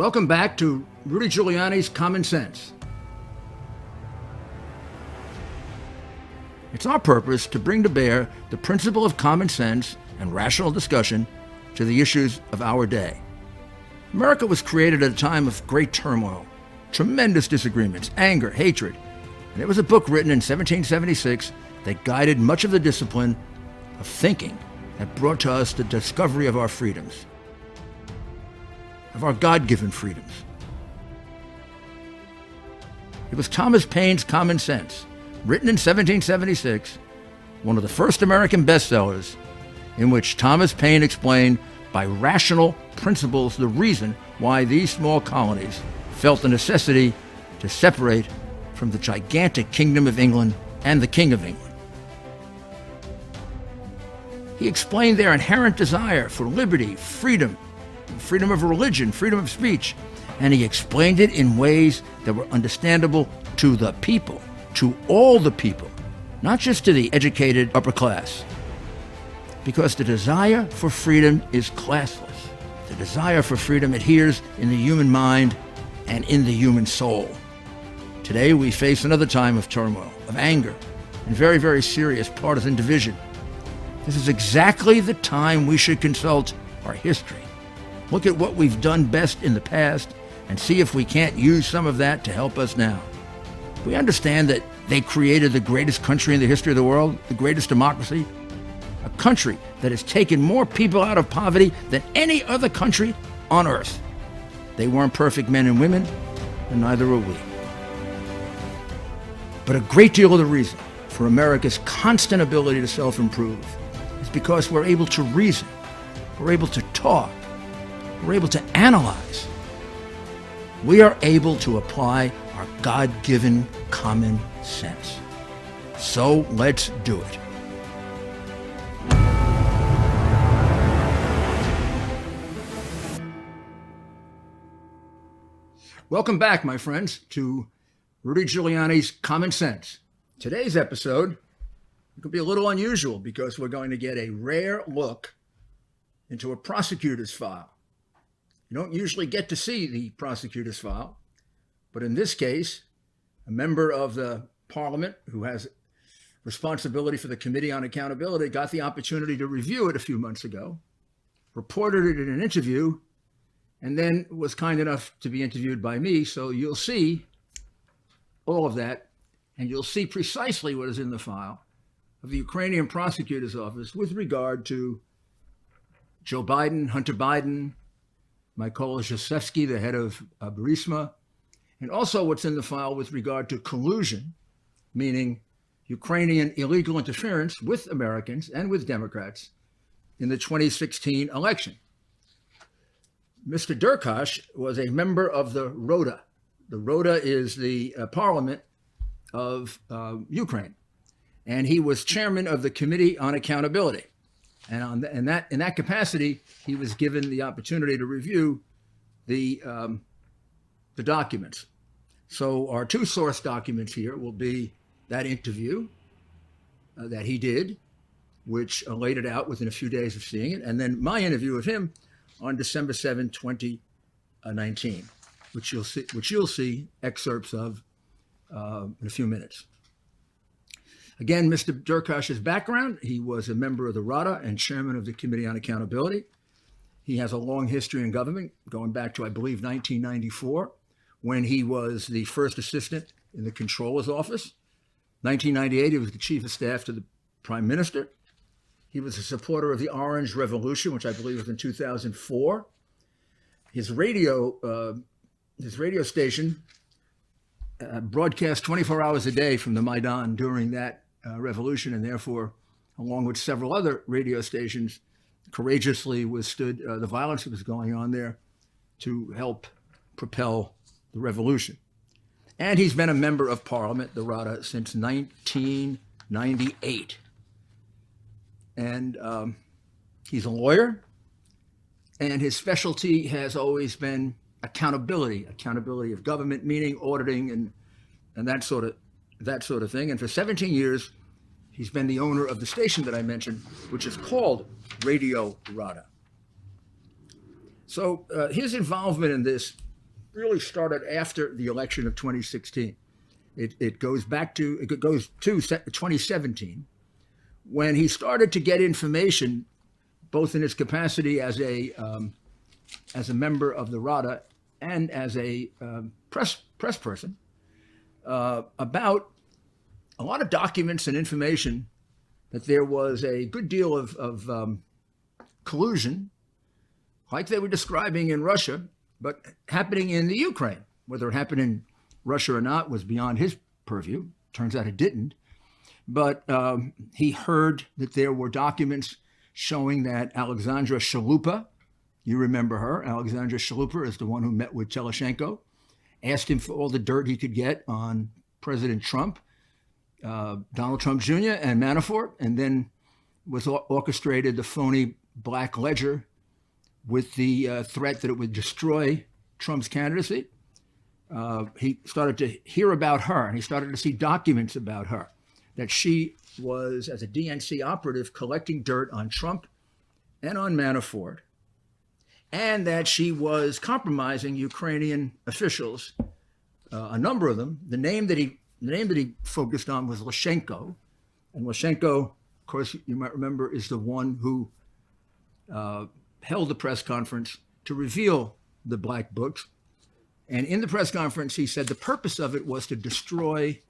Welcome back to Rudy Giuliani's Common Sense. It's our purpose to bring to bear the principle of common sense and rational discussion to the issues of our day. America was created at a time of great turmoil, tremendous disagreements, anger, hatred, and there was a book written in 1776 that guided much of the discipline of thinking that brought to us the discovery of our freedoms, of our God-given freedoms. It was Thomas Paine's Common Sense, written in 1776, one of the first American bestsellers, in which Thomas Paine explained by rational principles the reason why these small colonies felt the necessity to separate from the gigantic Kingdom of England and the King of England. He explained their inherent desire for liberty, freedom of religion, freedom of speech, and he explained it in ways that were understandable to the people, to all the people, not just to the educated upper class. Because the desire for freedom is classless. The desire for freedom adheres in the human mind and in the human soul. Today we face another time of turmoil, of anger, and very, very serious partisan division. This is exactly the time we should consult our history. Look at what we've done best in the past and see if we can't use some of that to help us now. We understand that they created the greatest country in the history of the world, the greatest democracy, a country that has taken more people out of poverty than any other country on earth. They weren't perfect men and women, and neither are we. But a great deal of the reason for America's constant ability to self-improve is because we're able to reason, we're able to talk, we're able to analyze. We are able to apply our God-given common sense. So let's do it. Welcome back, my friends, to Rudy Giuliani's Common Sense. Today's episode could be a little unusual because we're going to get a rare look into a prosecutor's file. You don't usually get to see the prosecutor's file, but in this case, a member of the parliament who has responsibility for the Committee on Accountability got the opportunity to review it a few months ago, reported it in an interview, and then was kind enough to be interviewed by me. So you'll see all of that, and you'll see precisely what is in the file of the Ukrainian prosecutor's office with regard to Joe Biden, Hunter Biden, Mykola Zlochevsky, the head of Burisma, and also what's in the file with regard to collusion, meaning Ukrainian illegal interference with Americans and with Democrats in the 2016 election. Mr. Derkach was a member of the Rada. The Rada is the parliament of Ukraine, and he was chairman of the Committee on Accountability. And in that capacity, he was given the opportunity to review the documents. So our two source documents here will be that interview that he did, which laid it out within a few days of seeing it, and then my interview of him on December 7, 2019, which you'll see excerpts of in a few minutes. Again, Mr. Derkach's background: he was a member of the Rada and chairman of the Committee on Accountability. He has a long history in government, going back to, I believe, 1994, when he was the first assistant in the Comptroller's office. 1998, he was the chief of staff to the Prime Minister. He was a supporter of the Orange Revolution, which I believe was in 2004. His radio station broadcast 24 hours a day from the Maidan during that revolution, and therefore, along with several other radio stations, courageously withstood the violence that was going on there to help propel the revolution. And he's been a member of Parliament, the Rada, since 1998. And he's a lawyer, and his specialty has always been accountability of government, meaning auditing and that sort of thing. And for 17 years, he's been the owner of the station that I mentioned, which is called Radio Rada. So his involvement in this really started after the election of 2016. It goes to 2017, when he started to get information, both in his capacity as a member of the Rada and as a press person, about a lot of documents and information that there was a good deal of collusion, like they were describing in Russia, but happening in the Ukraine. Whether it happened in Russia or not was beyond his purview. Turns out it didn't. But he heard that there were documents showing that Alexandra Chalupa, you remember her, Alexandra Chalupa is the one who met with Teleshenko, asked him for all the dirt he could get on President Trump, Donald Trump Jr. and Manafort, and then was orchestrated the phony black ledger with the threat that it would destroy Trump's candidacy. He started to hear about her, and he started to see documents about her, that she was, as a DNC operative, collecting dirt on Trump and on Manafort, and that she was compromising Ukrainian officials, a number of them. The name that he focused on was Lyshenko, and Lyshenko, of course, you might remember, is the one who held the press conference to reveal the black books. And in the press conference, he said the purpose of it was to destroy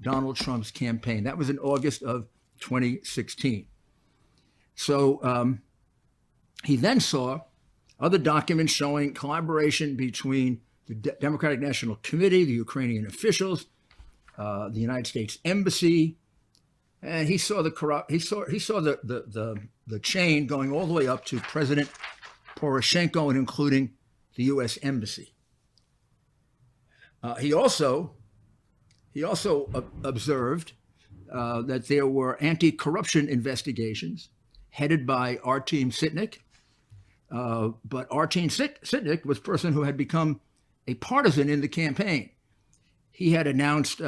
Donald Trump's campaign. That was in August of 2016. So he then saw other documents showing collaboration between the Democratic National Committee, the Ukrainian officials, the United States Embassy, and he saw the chain going all the way up to President Poroshenko and including the U.S. Embassy. He also observed that there were anti-corruption investigations headed by Artem Sitnik, but Artem Sitnik was a person who had become a partisan in the campaign. He had announced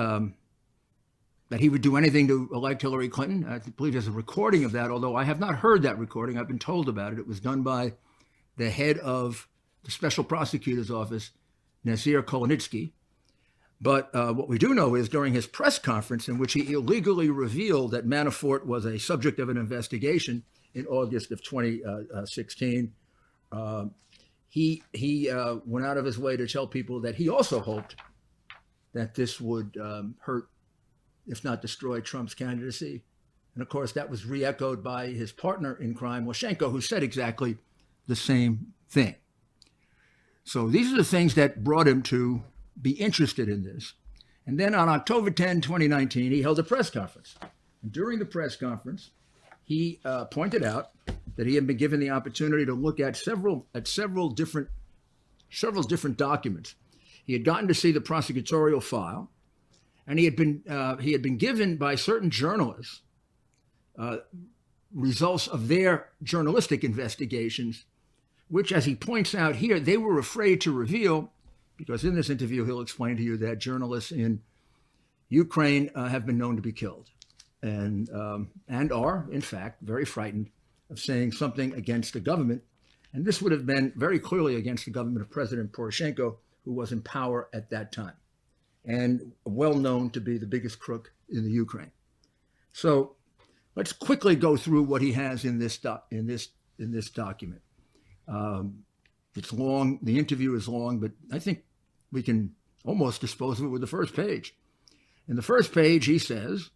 that he would do anything to elect Hillary Clinton. I believe there's a recording of that, although I have not heard that recording. I've been told about it. It was done by the head of the Special Prosecutor's Office, Nazir Kolonitsky. But what we do know is during his press conference, in which he illegally revealed that Manafort was a subject of an investigation in August of 2016, he went out of his way to tell people that he also hoped that this would hurt, if not destroy, Trump's candidacy. And of course, that was re-echoed by his partner in crime, Lyshenko, who said exactly the same thing. So these are the things that brought him to be interested in this. And then on October 10, 2019, he held a press conference. And during the press conference, he pointed out that he had been given the opportunity to look at several different documents. He had gotten to see the prosecutorial file, and he had been given by certain journalists results of their journalistic investigations, which, as he points out here, they were afraid to reveal, because in this interview he'll explain to you that journalists in Ukraine have been known to be killed, and are, in fact, very frightened of saying something against the government. And this would have been very clearly against the government of President Poroshenko, who was in power at that time, and well known to be the biggest crook in the Ukraine. So let's quickly go through what he has in this document. It's long. The interview is long, but I think we can almost dispose of it with the first page. In the first page, he says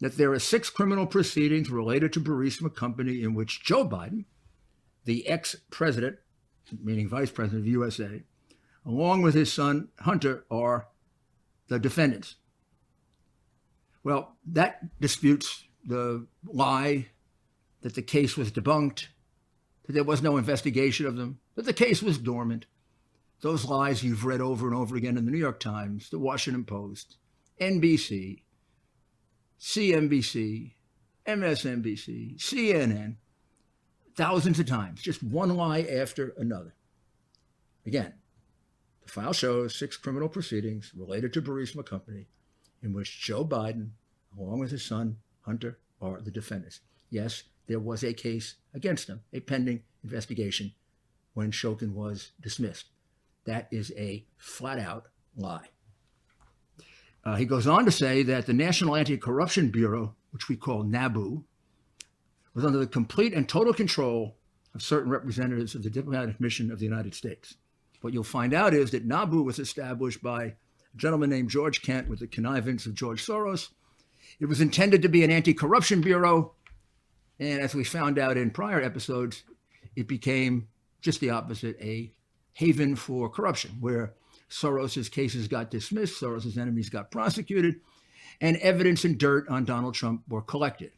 that there are 6 criminal proceedings related to Burisma company in which Joe Biden, the ex-president, meaning vice president of USA, along with his son Hunter, are the defendants. Well, that disputes the lie that the case was debunked, that there was no investigation of them, that the case was dormant. Those lies you've read over and over again in the New York Times, the Washington Post, NBC, CNBC, MSNBC, CNN, thousands of times, just one lie after another. Again, the file shows 6 criminal proceedings related to Burisma company in which Joe Biden, along with his son Hunter, are the defendants. Yes, there was a case against them, a pending investigation when Shokin was dismissed. That is a flat-out lie. He goes on to say that the National Anti-Corruption Bureau, which we call NABU, was under the complete and total control of certain representatives of the diplomatic mission of the United States. What you'll find out is that NABU was established by a gentleman named George Kent with the connivance of George Soros. It was intended to be an anti-corruption bureau, and as we found out in prior episodes, it became just the opposite, a haven for corruption, where Soros's cases got dismissed, Soros's enemies got prosecuted, and evidence and dirt on Donald Trump were collected.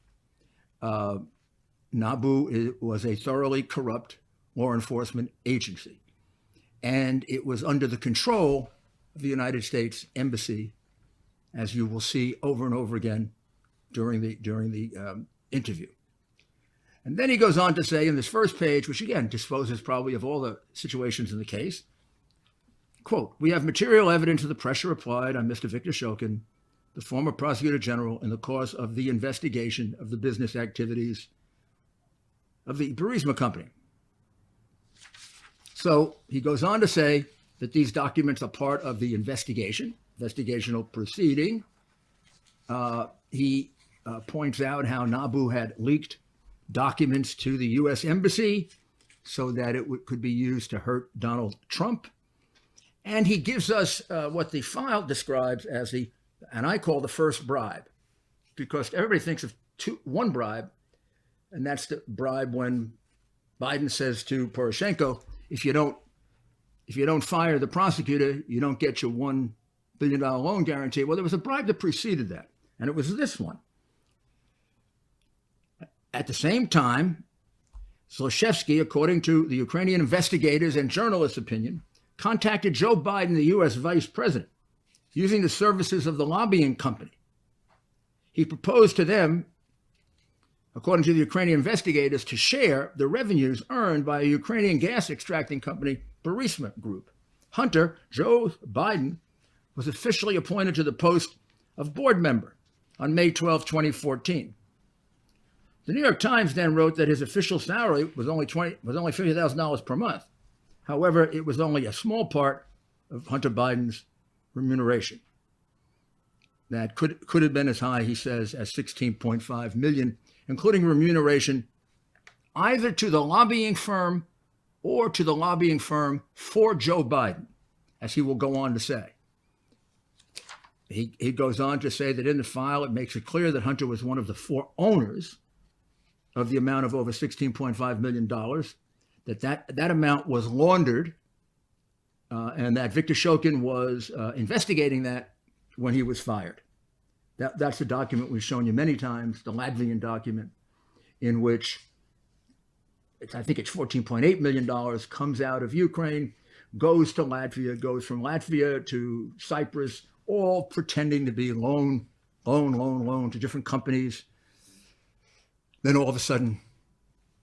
NABU was a thoroughly corrupt law enforcement agency, and it was under the control of the United States Embassy, as you will see over and over again during the interview. And then he goes on to say in this first page, which again disposes probably of all the situations in the case, quote, "We have material evidence of the pressure applied on Mr. Victor Shokin, the former prosecutor general, in the course of the investigation of the business activities of the Burisma company." So he goes on to say that these documents are part of the investigational proceeding. He points out how NABU had leaked documents to the U.S. Embassy so that it could be used to hurt Donald Trump. And he gives us what the file describes as and I call the first bribe, because everybody thinks of one bribe, and that's the bribe when Biden says to Poroshenko, if you don't fire the prosecutor, you don't get your $1 billion loan guarantee. Well, there was a bribe that preceded that, and it was this one. At the same time, Zlochevsky, according to the Ukrainian investigators and journalists' opinion, contacted Joe Biden, the U.S. vice president, using the services of the lobbying company. He proposed to them, according to the Ukrainian investigators, to share the revenues earned by a Ukrainian gas extracting company, Burisma Group. Hunter, Joe Biden, was officially appointed to the post of board member on May 12, 2014. The New York Times then wrote that his official salary was only $50,000 per month. However, it was only a small part of Hunter Biden's remuneration. That could have been as high, he says, as $16.5 million, including remuneration either to the lobbying firm or to the lobbying firm for Joe Biden, as he will go on to say. He goes on to say that in the file, it makes it clear that Hunter was one of the four owners of the amount of over $16.5 million, that amount was laundered, and that Victor Shokin was investigating that when he was fired. That's the document we've shown you many times, the Latvian document, in which I think it's $14.8 million comes out of Ukraine, goes to Latvia, goes from Latvia to Cyprus, all pretending to be loan to different companies. Then all of a sudden,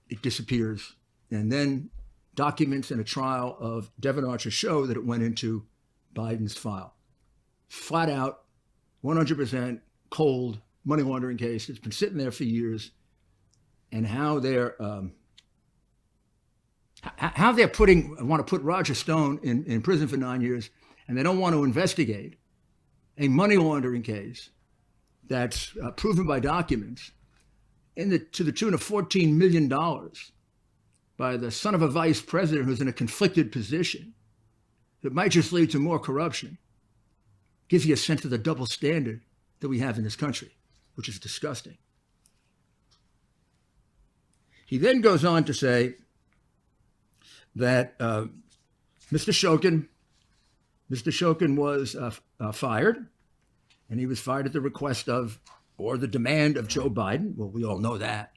it disappears. And then documents in a trial of Devon Archer show that it went into Biden's file. Flat out, 100% cold money laundering case. It's been sitting there for years. And how they're want to put Roger Stone in prison for 9 years, and they don't want to investigate a money laundering case that's proven by documents to the tune of $14 million by the son of a vice president who's in a conflicted position that might just lead to more corruption. Gives you a sense of the double standard that we have in this country, which is disgusting. He then goes on to say that Mr. Shokin was fired, and he was fired at the request of, or the demand of, Joe Biden. Well, we all know that.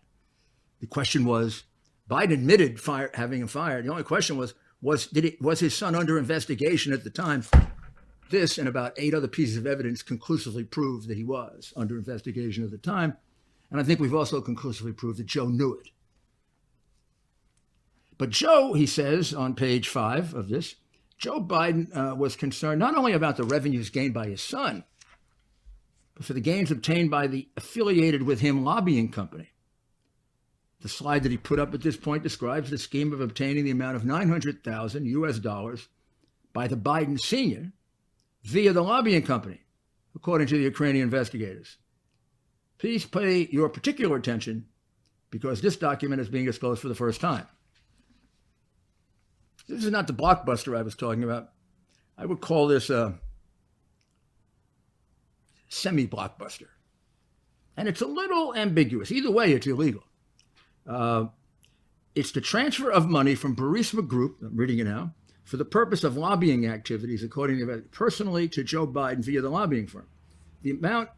The question was, Biden admitted having him fired. The only question was his son under investigation at the time? This and about 8 other pieces of evidence conclusively proved that he was under investigation at the time. And I think we've also conclusively proved that Joe knew it. But Joe, he says on page 5 of this, Joe Biden was concerned not only about the revenues gained by his son, but for the gains obtained by the affiliated with him lobbying company. The slide that he put up at this point describes the scheme of obtaining the amount of $900,000 US by the Biden senior via the lobbying company, according to the Ukrainian investigators. Please pay your particular attention because this document is being disclosed for the first time. This is not the blockbuster I was talking about. I would call this a semi-blockbuster. And it's a little ambiguous. Either way, it's illegal. It's the transfer of money from Burisma Group, I'm reading it now, for the purpose of lobbying activities, according to personally to Joe Biden via the lobbying firm. The amount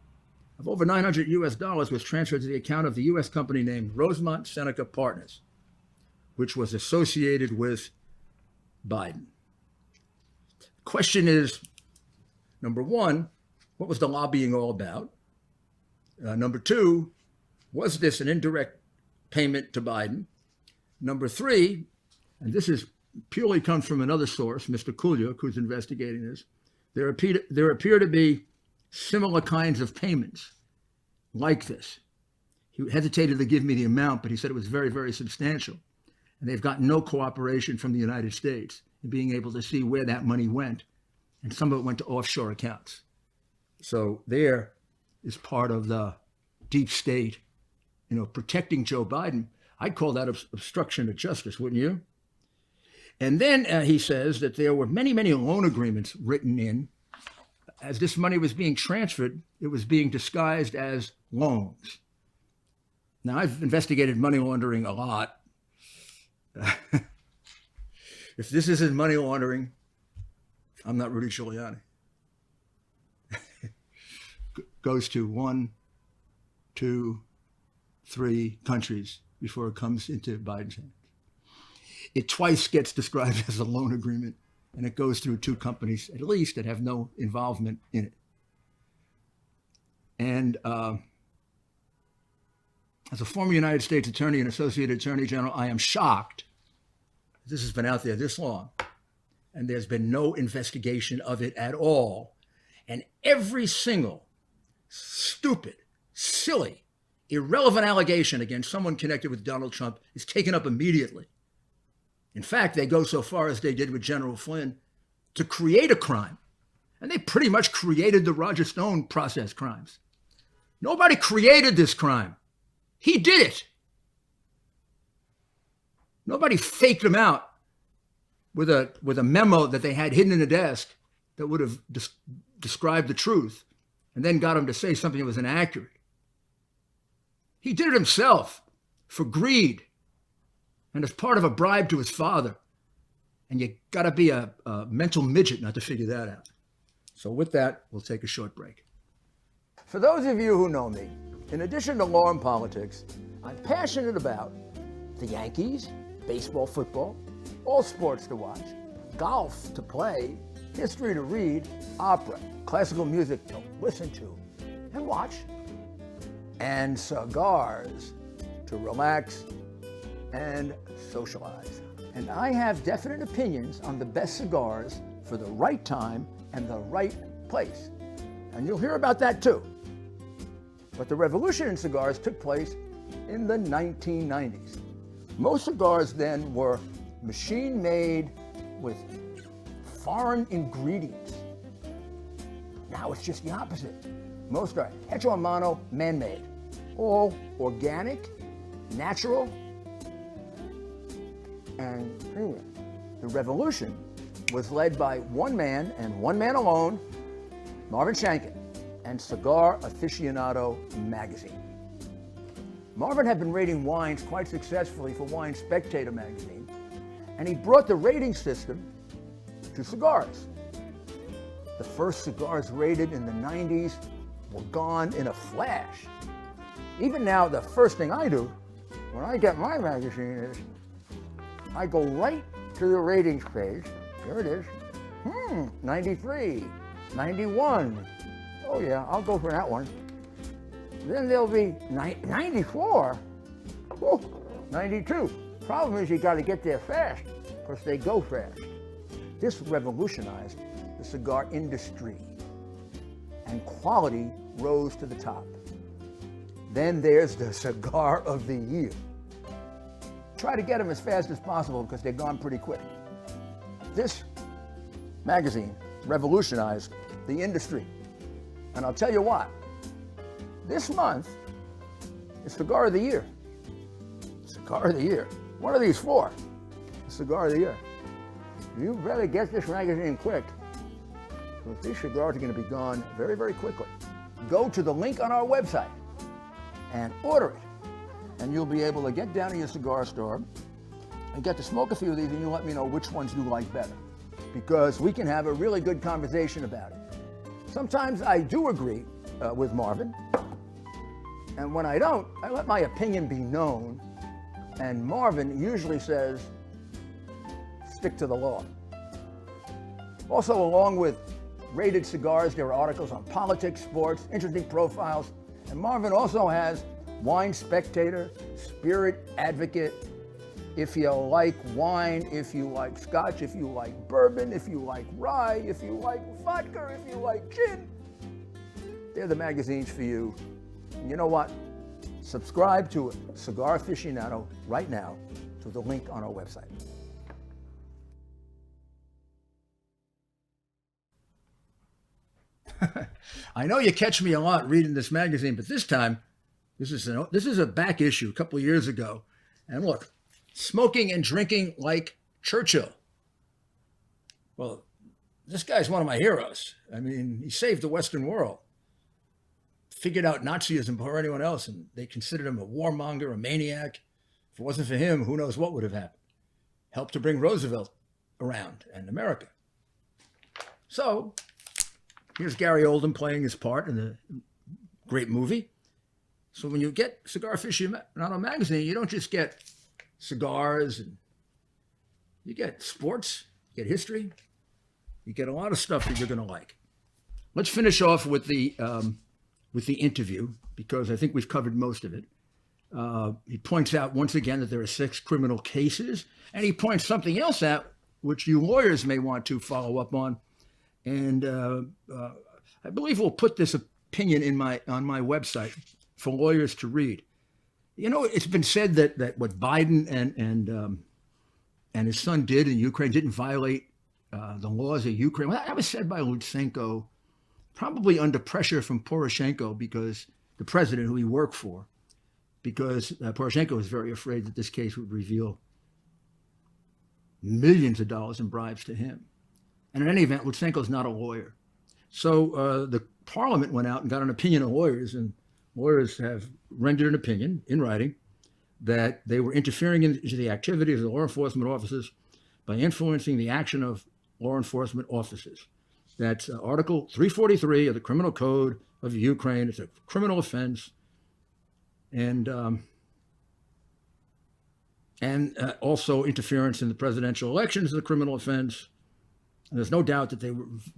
of over $900 was transferred to the account of the U.S. company named Rosemont Seneca Partners, which was associated with Biden. Question is, number one, what was the lobbying all about? Number two, was this an indirect payment to Biden? Number three, and this is purely comes from another source, Mr. Kulyuk, who's investigating this, there appear to be similar kinds of payments like this. He hesitated to give me the amount, but he said it was very, very substantial. And they've got no cooperation from the United States in being able to see where that money went. And some of it went to offshore accounts. So there is part of the deep state, protecting Joe Biden. I'd call that obstruction of justice, wouldn't you? And then he says that there were many, many loan agreements written in. As this money was being transferred, it was being disguised as loans. Now, I've investigated money laundering a lot. If this isn't money laundering, I'm not Rudy Giuliani. Goes to 1, 2, 3 countries before it comes into Biden's hands. It twice gets described as a loan agreement, and it goes through 2 companies, at least, that have no involvement in it. And as a former United States attorney and associate attorney general, I am shocked this has been out there this long, and there's been no investigation of it at all. And every single stupid, silly, irrelevant allegation against someone connected with Donald Trump is taken up immediately. In fact, they go so far as they did with General Flynn to create a crime. And they pretty much created the Roger Stone process crimes. Nobody created this crime. He did it. Nobody faked him out with a memo that they had hidden in a desk that would have described the truth and then got him to say something that was inaccurate. He did it himself for greed and as part of a bribe to his father. And you got to be a mental midget not to figure that out. So with that, we'll take a short break. For those of you who know me, in addition to law and politics, I'm passionate about the Yankees, baseball, football, all sports to watch, golf to play, history to read, opera, classical music to listen to and watch, and cigars to relax and socialize. And I have definite opinions on the best cigars for the right time and the right place. And you'll hear about that too. But the revolution in cigars took place in the 1990s. Most cigars then were machine-made with foreign ingredients. Now it's just the opposite. Most are heteromono, man-made, all organic, natural, and premium. The revolution was led by one man and one man alone, Marvin Shankin, and Cigar Aficionado magazine. Marvin had been rating wines quite successfully for Wine Spectator magazine, and he brought the rating system to cigars. The first cigars rated in the 90s were gone in a flash. Even now, the first thing I do when I get my magazine is I go right to the ratings page. There it is. 93, 91. Oh yeah, I'll go for that one. Then there'll be 94. Oh, 92. Problem is you got to get there fast because they go fast. This revolutionized the cigar industry and quality rose to the top. Then there's the cigar of the year. Try to get them as fast as possible because they're gone pretty quick. This magazine revolutionized the industry. And I'll tell you what, this month is Cigar of the Year. Cigar of the Year. One of these four. Cigar of the Year. You better get this magazine quick, because these cigars are going to be gone very, very quickly. Go to the link on our website and order it, and you'll be able to get down to your cigar store and get to smoke a few of these, and you let me know which ones you like better, because we can have a really good conversation about it. Sometimes I do agree with Marvin, and when I don't, I let my opinion be known, and Marvin usually says, stick to the law. Also, along with rated cigars, there are articles on politics, sports, interesting profiles, and Marvin also has Wine Spectator, Spirit Advocate. If you like wine, if you like scotch, if you like bourbon, if you like rye, if you like vodka, if you like gin, they're the magazines for you. And you know what? Subscribe to Cigar Aficionado right now to the link on our website. I know you catch me a lot reading this magazine, but this time, this is a back issue a couple of years ago. And look, smoking and drinking like Churchill. Well, this guy's one of my heroes. I mean, he saved the Western world, figured out Nazism before anyone else, and they considered him a warmonger, a maniac. If it wasn't for him, who knows what would have happened. Helped to bring Roosevelt around and America. So, here's Gary Oldham playing his part in the great movie. So when you get Cigar Aficionado magazine, you don't just get cigars, and you get sports, you get history, you get a lot of stuff that you're going to like. Let's finish off with the interview, because I think we've covered most of it. He points out once again that there are 6 criminal cases, and he points something else out which you lawyers may want to follow up on. And I believe we'll put this opinion on my website for lawyers to read. You know, it's been said that what Biden and his son did in Ukraine didn't violate the laws of Ukraine. Well, that was said by Lutsenko, probably under pressure from Poroshenko, because the president who he worked for, because Poroshenko was very afraid that this case would reveal millions of dollars in bribes to him. And in any event, Lutsenko's not a lawyer. So the parliament went out and got an opinion of lawyers, and lawyers have rendered an opinion in writing that they were interfering into the activities of the law enforcement officers by influencing the action of law enforcement officers. That's Article 343 of the Criminal Code of Ukraine. It's a criminal offense. And also interference in the presidential elections is a criminal offense. And there's no doubt that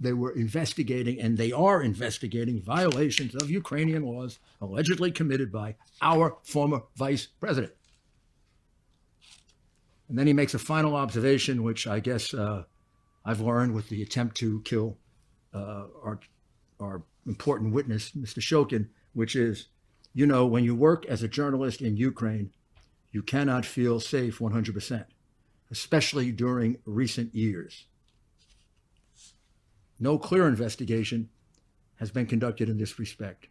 they were investigating, and they are investigating, violations of Ukrainian laws allegedly committed by our former vice president. And then he makes a final observation, which I guess I've learned with the attempt to kill our important witness, Mr. Shokin, which is, you know, when you work as a journalist in Ukraine, you cannot feel safe 100%, especially during recent years. No clear investigation has been conducted in this respect.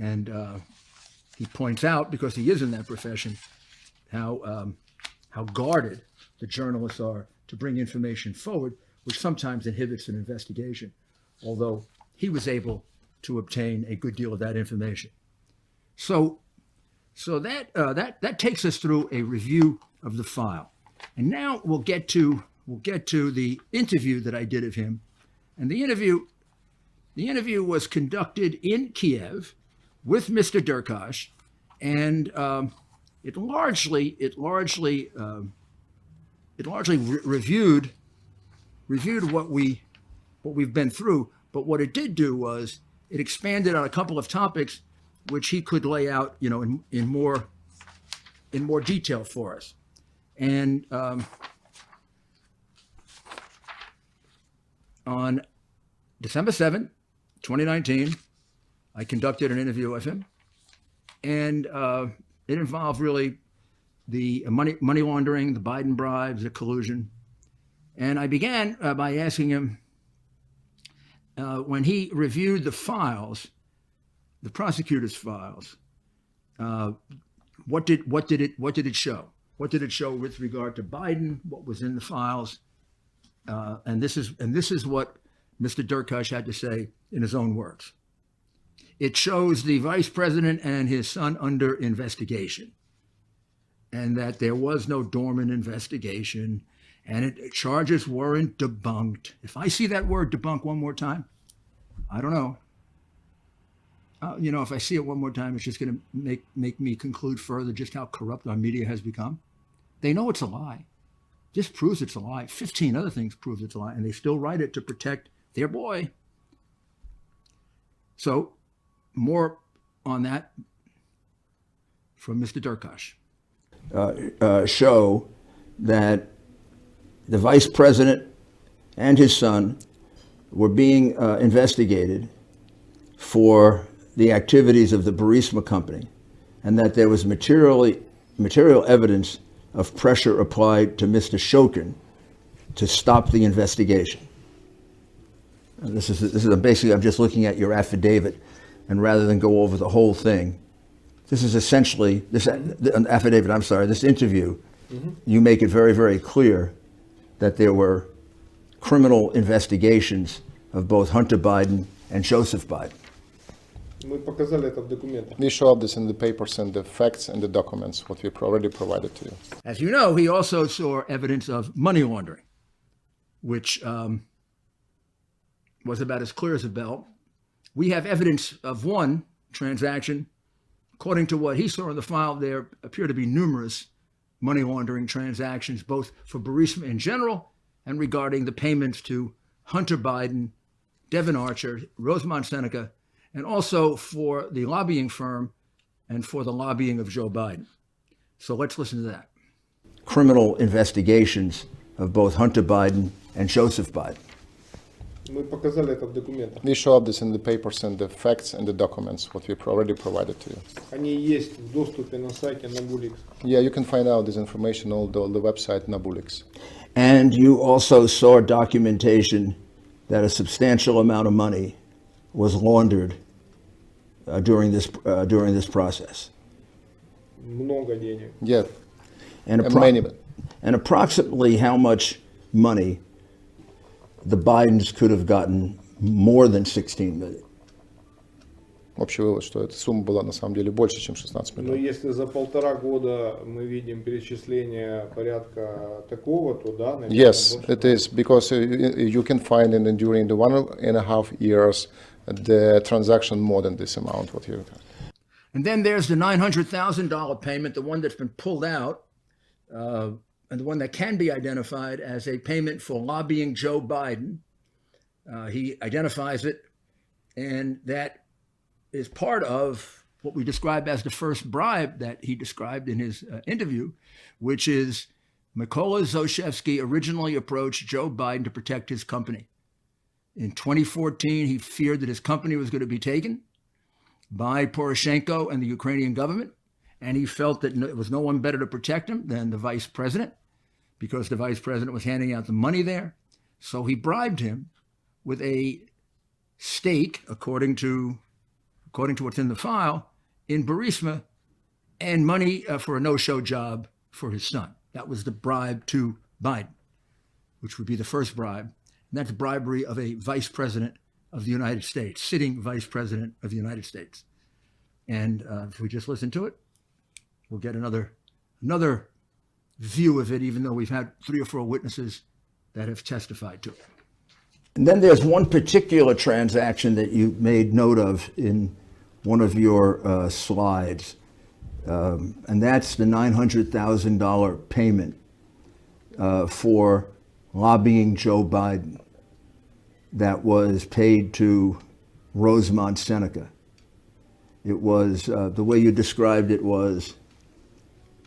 And he points out, because he is in that profession, how guarded the journalists are to bring information forward, which sometimes inhibits an investigation, although he was able to obtain a good deal of that information. So that takes us through a review of the file. And now we'll get to the interview that I did of him. And the interview was conducted in Kiev with Mr. Derkash, and it largely reviewed what we've been through. But what it did do was it expanded on a couple of topics which he could lay out, you know, in more detail for us. And on December 7th, 2019, I conducted an interview with him, and it involved really the money laundering, the Biden bribes, the collusion, And I began by asking him, when he reviewed the files, the prosecutor's files, what did it show? What did it show with regard to Biden? What was in the files? And this is what Mr. Durkash had to say in his own words. It shows the vice president and his son under investigation, and that there was no dormant investigation, and charges weren't debunked. If I see that word debunk one more time, I don't know. If I see it one more time, it's just going to make me conclude further just how corrupt our media has become. They know it's a lie. This proves it's a lie. 15 other things prove it's a lie, and they still write it to protect their boy. So, more on that from Mr. Durkash. Show that the vice president and his son were being investigated for the activities of the Burisma company, and that there was material evidence of pressure applied to Mr. Shokin to stop the investigation. And this is basically, I'm just looking at your affidavit, and rather than go over the whole thing, this is essentially, this interview, you make it very, very clear that there were criminal investigations of both Hunter Biden and Joseph Biden. We show up this in the papers and the facts and the documents, what we already provided to you. As you know, he also saw evidence of money laundering, which was about as clear as a bell. We have evidence of one transaction. According to what he saw in the file, there appear to be numerous money laundering transactions, both for Burisma in general and regarding the payments to Hunter Biden, Devin Archer, Rosemont Seneca, and also for the lobbying firm and for the lobbying of Joe Biden. So let's listen to that. Criminal investigations of both Hunter Biden and Joseph Biden. We show up this in the papers and the facts and the documents, what we already provided to you. Yeah, you can find out this information on the website Nabulix. And you also saw documentation that a substantial amount of money was laundered during this process. Yeah, and approximately how much money the Bidens could have gotten more than 16 million. Общий вывод, что эта сумма была на самом деле больше, чем 16 Но миллионов. если за 1,5 года мы видим перечисление порядка такого, то да, наверное, Yes, больше. it is, because you can find in during the 1.5 years the transaction more than this amount what you have. And then there's the $900,000 payment, the one that's been pulled out, and the one that can be identified as a payment for lobbying Joe Biden. He identifies it, and that is part of what we describe as the first bribe that he described in his interview, which is Mykola Zlochevsky originally approached Joe Biden to protect his company. In 2014, he feared that his company was going to be taken by Poroshenko and the Ukrainian government, and he felt that there was no one better to protect him than the vice president, because the vice president was handing out the money there. So he bribed him with a stake, according to what's in the file, in Burisma, and money for a no-show job for his son. That was the bribe to Biden, which would be the first bribe. And that's bribery of a vice president of the United States, sitting vice president of the United States. And if we just listen to it, we'll get another view of it, even though we've had 3 or 4 witnesses that have testified to it. And then there's one particular transaction that you made note of in one of your slides, and that's the $900,000 payment for lobbying Joe Biden that was paid to Rosemont Seneca. It was, the way you described it was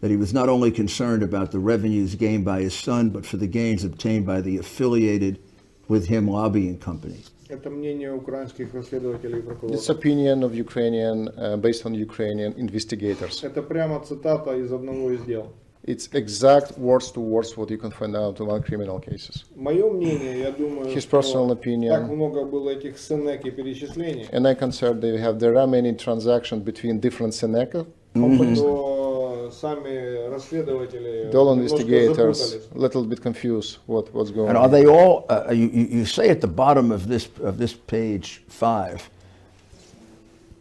that he was not only concerned about the revenues gained by his son, but for the gains obtained by the affiliated with him lobbying company. Это мнение украинских расследователей и прокуроров. It's opinion of Ukrainian, based on Ukrainian investigators. Это прямо цитата из одного из дел. It's exact words to words what you can find out in one criminal cases. Мое мнение, я думаю, His что personal так opinion, много было этих сценек и перечислений, and I consider there are many transactions between different Seneca. что сами расследователи The all немножко investigators запутались. a little bit confused what's going And are on. they all? You say at the bottom of this page 5,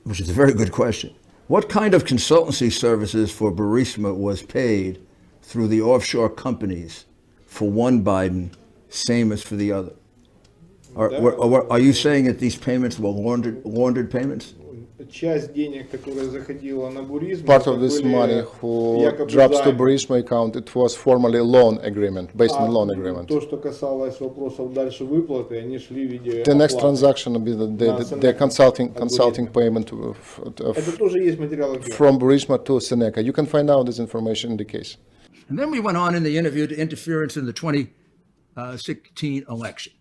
which is a very good question. What kind of consultancy services for Burisma was paid through the offshore companies for one Biden, same as for the other? Are you saying that these payments were laundered payments? Часть денег, которая заходила на Буризм, Part of this money who drops to Burisma account, it was formerly loan agreement, based on loan agreement. То, что касалось вопросов дальше выплаты, они шли в виде The next оплаты. transaction will be the consulting payment Это тоже есть в материалах дела. from Burisma to Seneca. You can find out this information in the case. And then we went on in the interview to interference in the 2016 election.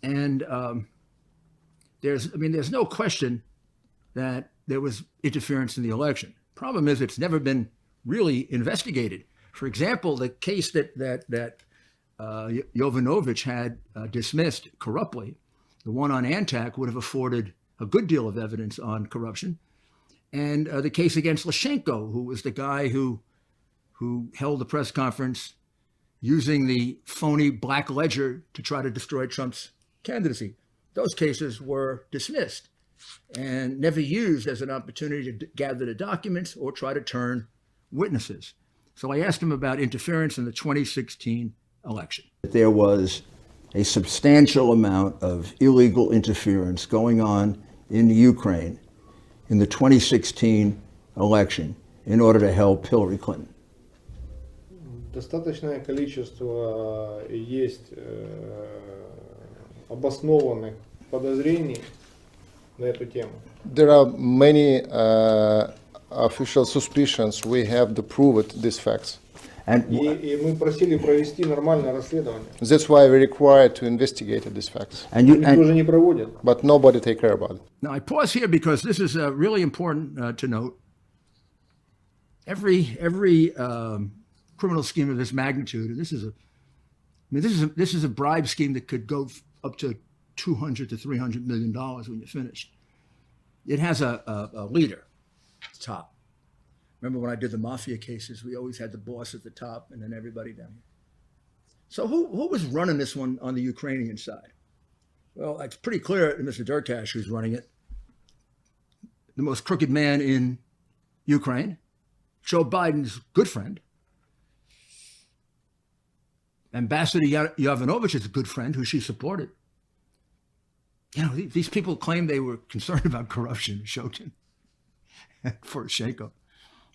And there's no question that there was interference in the election. Problem is, it's never been really investigated. For example, the case that Jovanovich had dismissed corruptly, the one on Antac, would have afforded a good deal of evidence on corruption. And the case against Lyshenko, who was the guy who held the press conference using the phony black ledger to try to destroy Trump's candidacy. Those cases were dismissed and never used as an opportunity to gather the documents or try to turn witnesses. So I asked him about interference in the 2016 election. There was a substantial amount of illegal interference going on in Ukraine in the 2016 election in order to help Hillary Clinton. Достаточное количество есть обоснованных подозрений на эту тему. There are many official suspicions. We have to prove it, these facts. And И мы просили провести нормальное расследование. That's why we require to investigate these facts. Никто же не проводит. But nobody take care about it. now I pause here because this is really important to note. Every criminal scheme of this magnitude, and this is a bribe scheme that could go up to $200 to $300 million when you're finished. It has a leader at the top. Remember when I did the mafia cases, we always had the boss at the top and then everybody down here. So who was running this one on the Ukrainian side? Well, it's pretty clear that Mr. Durkash, who's running it, the most crooked man in Ukraine, Joe Biden's good friend. Ambassador Yovanovitch is a good friend who she supported. You know, these people claim they were concerned about corruption. Shokin and Poroshenko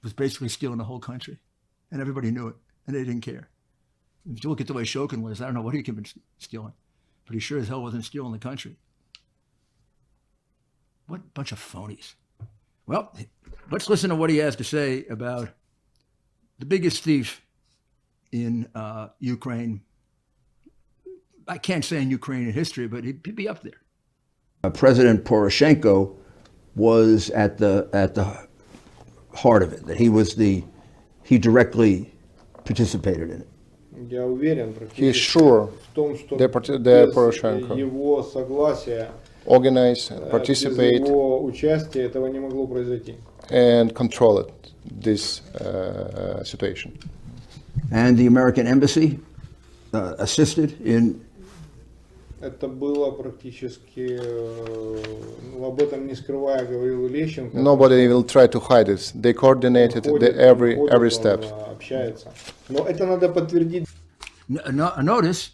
was basically stealing the whole country, and everybody knew it, and they didn't care. If you look at the way Shokin was, I don't know what he could have been stealing, but he sure as hell wasn't stealing the country. What bunch of phonies. Well, let's listen to what he has to say about the biggest thief in Ukraine. I can't say in Ukrainian history, but he'd be up there. President Poroshenko was at the heart of it. That he directly participated in it. Я уверен He is sure в том, что the без Poroshenko его согласия, organize, без participate, его участия этого не могло произойти. and control it, this situation. And the American embassy assisted in. Это было практически, об этом не скрывая, говорил Лещенко. Nobody will try to hide it. They coordinated every step. Общается. Но это надо подтвердить. Notice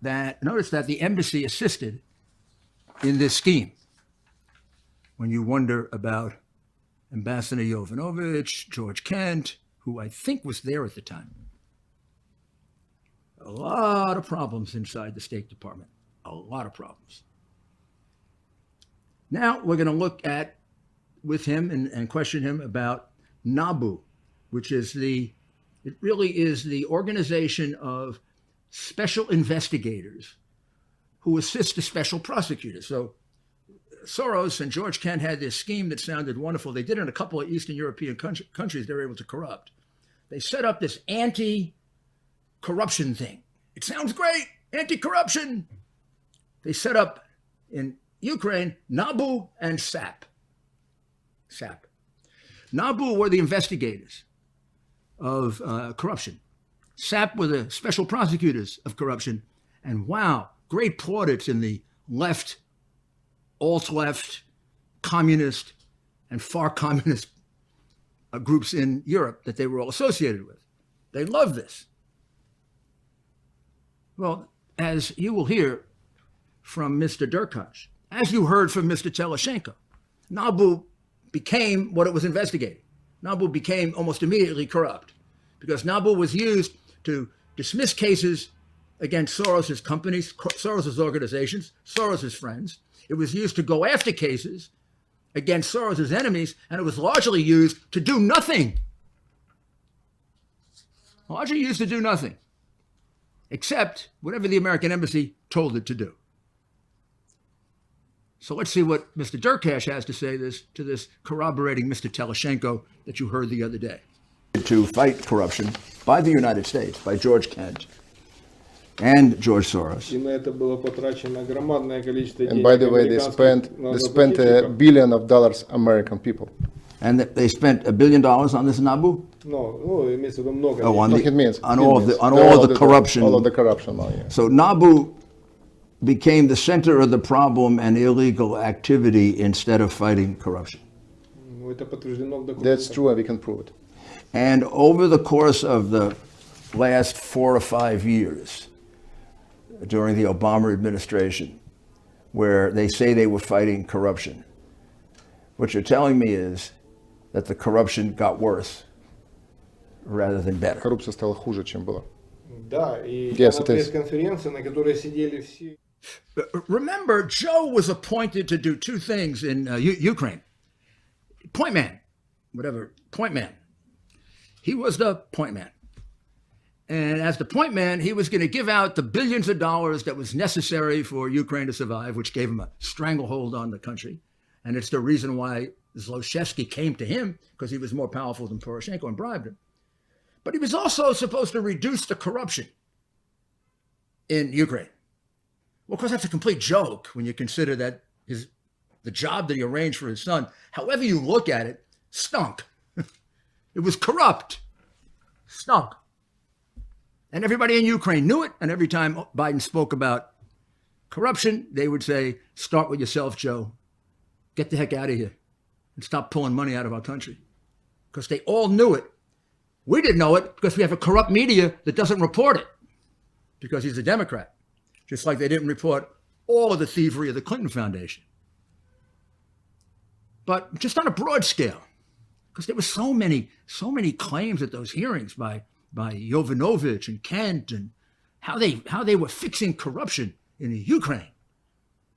that the embassy assisted in this scheme. When you wonder about Ambassador Yovanovitch, George Kent, who I think was there at the time. A lot of problems inside the State Department. A lot of problems. Now we're going to look at with him and question him about NABU, which is it really is the organization of special investigators who assist the special prosecutors. So Soros and George Kent had this scheme that sounded wonderful. They did it in a couple of Eastern European countries they were able to corrupt. They set up this anti-corruption thing. It sounds great, anti-corruption. They set up in Ukraine NABU and SAP. NABU were the investigators of corruption. SAP were the special prosecutors of corruption. And wow, great plaudits in the left, alt-left, communist, and far communist groups in Europe that they were all associated with. They love this. Well, as you will hear from Mr. Derkach, as you heard from Mr. Teleshenko, NABU became what it was investigating. NABU became almost immediately corrupt because NABU was used to dismiss cases against Soros's companies, Soros's organizations, Soros's friends. It was used to go after cases against Soros's enemies, and it was largely used to do nothing. Largely used to do nothing, except whatever the American embassy told it to do. So let's see what Mr. Derkach has to say to this corroborating Mr. Teleshenko that you heard the other day. To fight corruption by the United States, by George Kent and George Soros. И на это было потрачено громадное количество денег. And by the way, they spent $1 billion American people. And they spent $1 billion on this NABU? Ну, имеется в виду много. Oh, on, No, the, it means, on it all means. the on all the corruption. All of the corruption money. Yeah. So NABU became the center of the problem and illegal activity instead of fighting corruption. Ну, это подтверждено в документах. That's true, and we can prove it. And over the course of the last 4 or 5 years, during the Obama administration, where they say they were fighting corruption, what you're telling me is that the corruption got worse rather than better. Коррупция стала хуже, чем была. Да, и Yes, на it is. пресс-конференции, на которой сидели все. Remember, Joe was appointed to do 2 things in Ukraine. Point man, whatever, point man. He was the point man. And as the point man, he was going to give out the billions of dollars that was necessary for Ukraine to survive, which gave him a stranglehold on the country. And it's the reason why Zlochevsky came to him, because he was more powerful than Poroshenko and bribed him. But he was also supposed to reduce the corruption in Ukraine. Well, of course, that's a complete joke when you consider that the job that he arranged for his son, however you look at it, stunk. It was corrupt, stunk. And everybody in Ukraine knew it. And every time Biden spoke about corruption, they would say, start with yourself, Joe. Get the heck out of here and stop pulling money out of our country. Because they all knew it. We didn't know it because we have a corrupt media that doesn't report it because he's a Democrat. Just like they didn't report all of the thievery of the Clinton Foundation. But just on a broad scale, because there were so many claims at those hearings by Yovanovitch and Kent and how they were fixing corruption in the Ukraine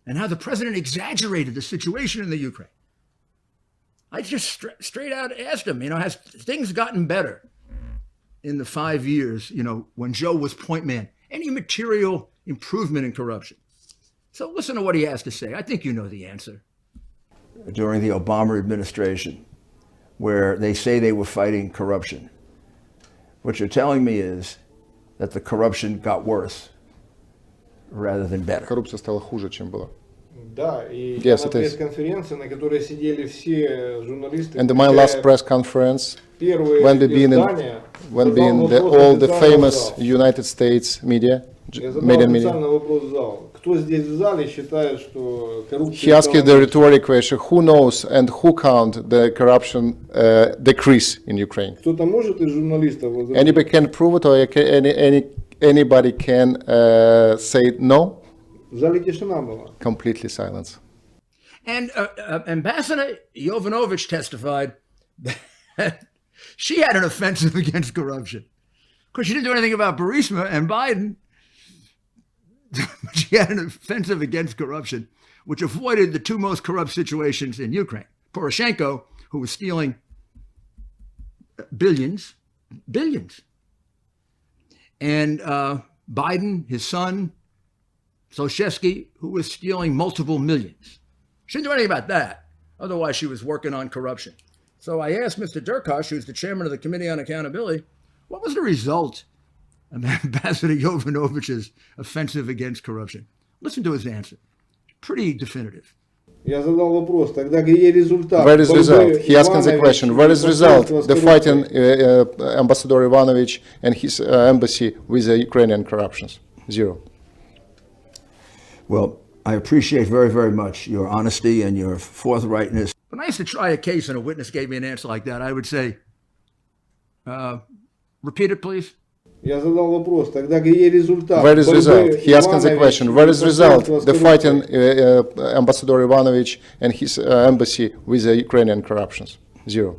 and how the president exaggerated the situation in the Ukraine. I just straight out asked him, has things gotten better in the 5 years, when Joe was point man? Any material improvement in corruption? So listen to what he has to say. I think you know the answer. During the Obama administration, where they say they were fighting corruption, what you're telling me is that the corruption got worse rather than better. Коррупция стала хуже, чем была. Да, и Yes, на it is. пресс-конференции, на которой сидели все журналисты. And my last press conference, Первые when we been издания, when задал being вопрос all the официально в famous зал. United States media, Я задал media. официально вопрос в зал. Кто здесь в зале считает, что коррупция... He asked стала the меньше? rhetoric question: who knows and who count the corruption decrease in Ukraine? Кто-то может из журналистов возразить? Anybody can prove it, or anybody can say no? В зале тишина была. Completely silence. And Ambassador Yovanovitch testified that she had an offensive against corruption. Because she didn't do anything about Burisma and Biden. She had an offensive against corruption, which avoided the 2 most corrupt situations in Ukraine. Poroshenko, who was stealing billions, and Biden, his son, Zlochevsky, who was stealing multiple millions. She didn't do anything about that. Otherwise, she was working on corruption. So I asked Mr. Derkach, who's the chairman of the Committee on Accountability, What was the result of Ambassador Yovanovitch's offensive against corruption? Listen to his answer. Pretty definitive. Я задал вопрос, тогда где результат? Where is борьбы result? He asked the Ивановича question. и Where is result? посольства с The коррупцией? fighting Ambassador Ivanovich and his embassy with the Ukrainian corruptions. Zero. Well, I appreciate very, very much your honesty and your forthrightness. When I used to try a case and a witness gave me an answer like that, I would say, repeat it, please. Я задал вопрос, тогда где результат? Where is борьбы result? He asked the Ивановича question. и Where is result? посольства с The коррупцией? fighting Ambassador Ivanovich and his embassy with the Ukrainian corruptions. Zero.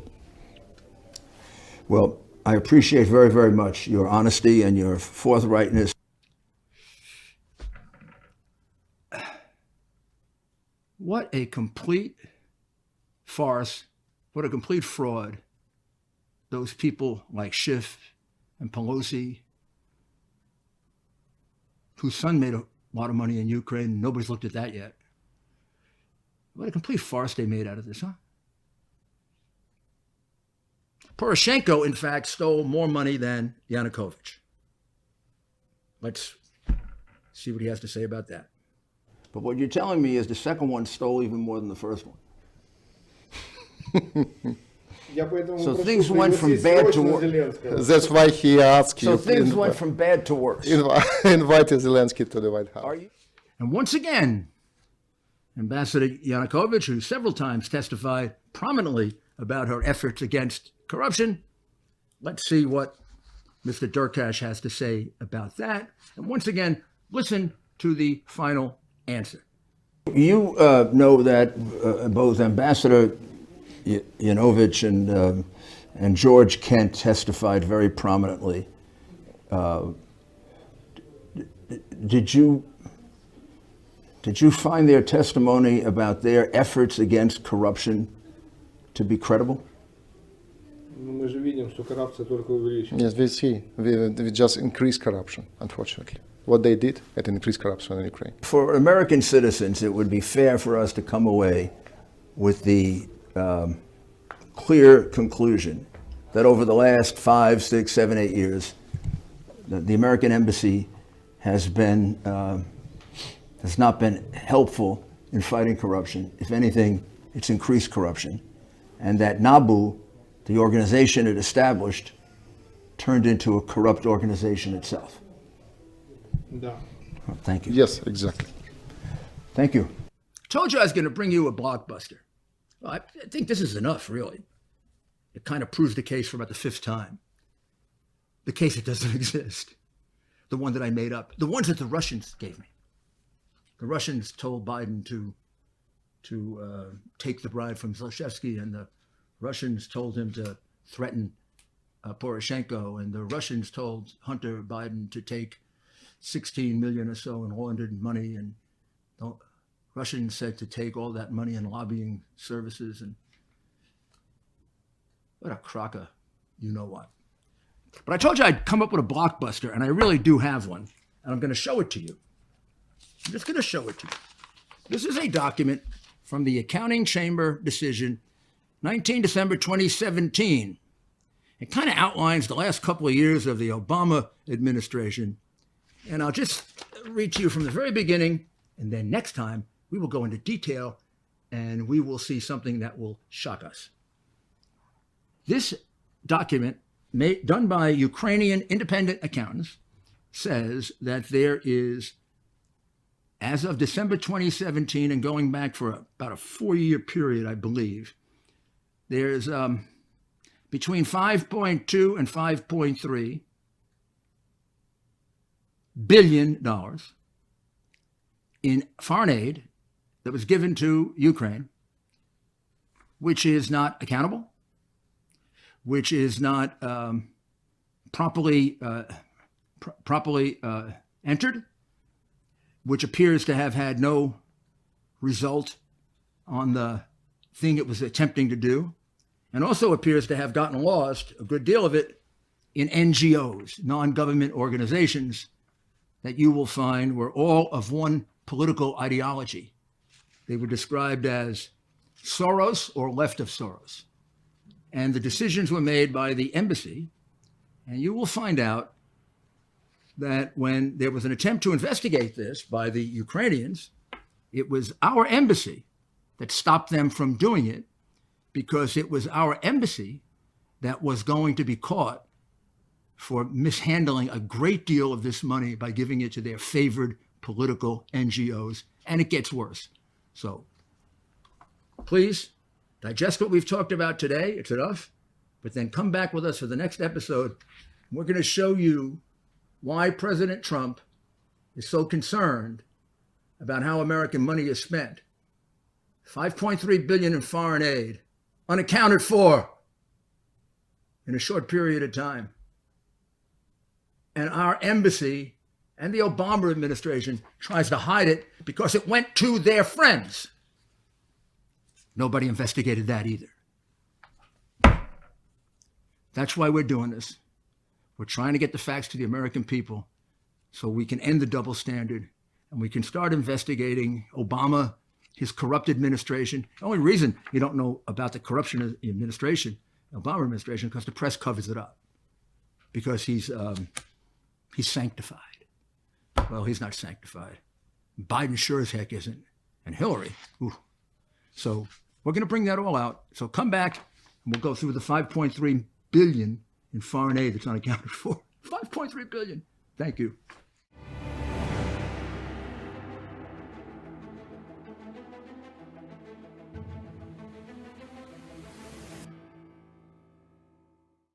Well, I appreciate very, very much your honesty and your forthrightness. What a complete farce. What a complete fraud. Those people like Schiff and Pelosi, whose son made a lot of money in Ukraine. Nobody's looked at that yet. What a complete farce they made out of this, huh? Poroshenko, in fact, stole more money than Yanukovych. Let's see what he has to say about that. But what you're telling me is the second one stole even more than the first one. Я поэтому So прошу things went from пригласить bad to срочно worse. Зеленского. That's why he asked So you things to went from bad to worse. invite Zelensky to the White House. Are you? And once again, Ambassador Yanukovych, who several times testified prominently about her efforts against corruption. Let's see what Mr. Durkash has to say about that. And once again, listen to the final answer. You know that both Ambassador Yanukovych and George Kent testified very prominently. Did you find their testimony about their efforts against corruption to be credible? Ну, мы же видим, что коррупция только увеличивается. Yes, we see. We just increase corruption, unfortunately. What they did, it increased corruption in Ukraine. For American citizens, it would be fair for us to come away with the clear conclusion that over the last 5, 6, 7, 8 years, the American embassy has not been helpful in fighting corruption. If anything, it's increased corruption. And that NABU, the organization it established, turned into a corrupt organization itself. Да. Oh, thank you. Yes, exactly. Thank you. Told you I was going to bring you a blockbuster. Well, I think this is enough, really. It kind of proves the case for about the fifth time. The case that doesn't exist. The one that I made up. The ones that the Russians gave me. The Russians told Biden to take the bribe from Zlochevsky, and the Russians told him to threaten Poroshenko, and the Russians told Hunter Biden to take 16 million or so in laundered money, and the Russians said to take all that money in lobbying services. And what a crocker, you know what. But I told you I'd come up with a blockbuster, and I really do have one, and I'm going to show it to you. I'm just going to show it to you. This is a document from the Accounting Chamber decision, 19 December 2017. It kind of outlines the last couple of years of the Obama administration. And I'll just read to you from the very beginning, and then next time we will go into detail and we will see something that will shock us. This document, done by Ukrainian independent accountants, says that there is, as of December 2017 and going back for about a 4-year period, I believe, there's between 5.2 and 5.3 billion dollars in foreign aid that was given to Ukraine, which is not accountable, which is not properly entered, which appears to have had no result on the thing it was attempting to do, and also appears to have gotten lost, a good deal of it, in NGOs, non-government organizations, that you will find were all of one political ideology. They were described as Soros or left of Soros. And the decisions were made by the embassy And you will find out that when there was an attempt to investigate this by the Ukrainians, it was our embassy that stopped them from doing it, because it was our embassy that was going to be caught for mishandling a great deal of this money by giving it to their favored political NGOs. And it gets worse. So please digest what we've talked about today. It's enough. But then come back with us for the next episode. We're going to show you why President Trump is so concerned about how American money is spent. $5.3 billion in foreign aid, unaccounted for in a short period of time. And our embassy and the Obama administration tries to hide it because it went to their friends. Nobody investigated that either. That's why we're doing this. We're trying to get the facts to the American people so we can end the double standard and we can start investigating Obama, his corrupt administration. The only reason you don't know about the corruption of the administration, Obama administration, because the press covers it up. Because he's sanctified. Well, he's not sanctified. Biden sure as heck isn't. And Hillary. Ooh. So we're going to bring that all out. So come back and we'll go through the $5.3 billion in foreign aid that's unaccounted for. $5.3 billion. Thank you.